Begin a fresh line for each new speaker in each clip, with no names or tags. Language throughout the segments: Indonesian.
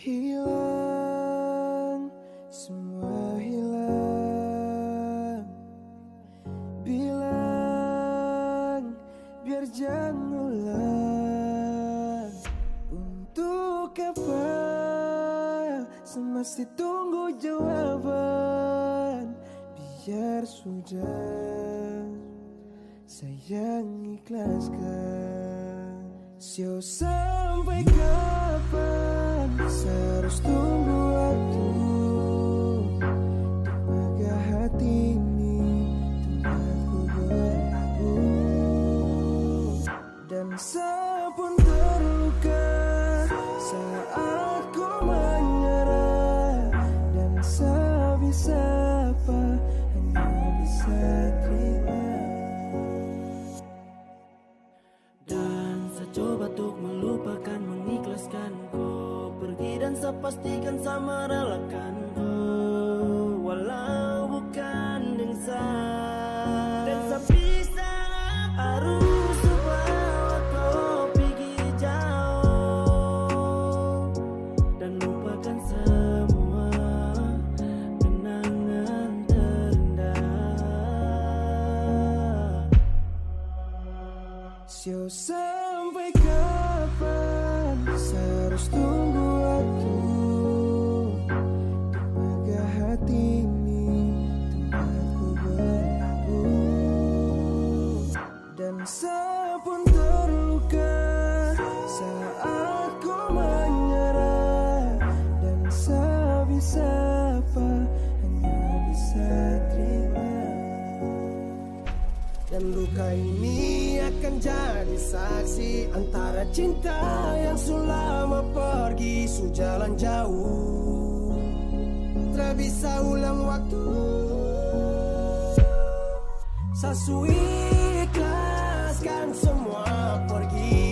Hilang, semua hilang. Bilang, biar jangan ulang. Untuk apa? Masih tunggu jawaban. Biar sudah, sayang ikhlaskan. Sio sampai kapan saya harus tunggu waktu? Tenaga hati ini tempatku berlabuh. Dan saya pun terluka saat ku menyerah. Dan saya bisa apa? Hanya bisa terima.
Coba untuk melupakan, mengikhlaskan kau pergi, dan saya pastikan sama relakan kau, walau bukan dengan saya. Dan saya bisa harus bawa kau pergi jauh dan lupakan semua kenangan terindah.
Sampai kapan saya harus tunggu waktu? Tenaga hati ini tempatku berlabuh. Dan saya pun terluka saat ku menyerah. Dan saya bisa apa? Hanya bisa terima. Dan luka ini akan jadi saksi antara cinta yang selama pergi sejalan jauh. Tak bisa ulang waktu. Saya ikhlaskan semua pergi,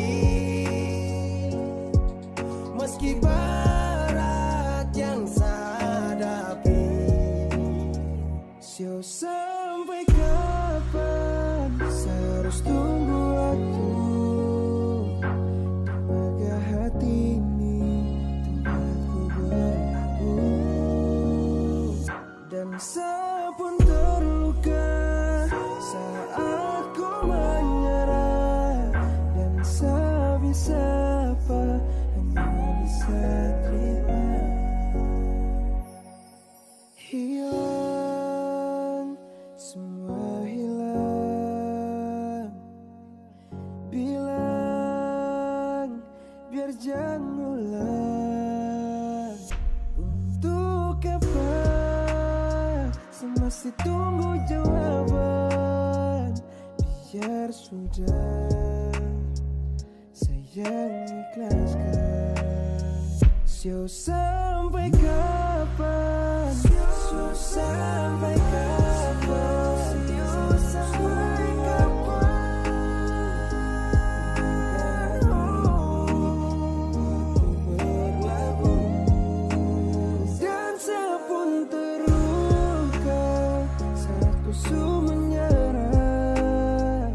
meski berat yang saya hadapi. Sampai kapan saya harus tunggu waktu? Tenaga hati ini tempatku berlabuh. Dan saya pun terluka saat ku menyerah. Dan saya bisa apa? Hanya bisa terima. Hilang, semua hilang. Bilang, biar jangan ulang. Untuk apa? Masih tunggu jawaban. Biar sudah, sayang ikhlaskan. Sampai kapan? Sampai kapan? Sampai kapan? Dan saya pun terluka saat ku menyerah.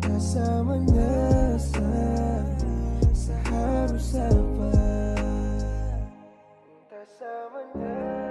Entah saya menyesal, saya harus apa? Entah saya menyesal.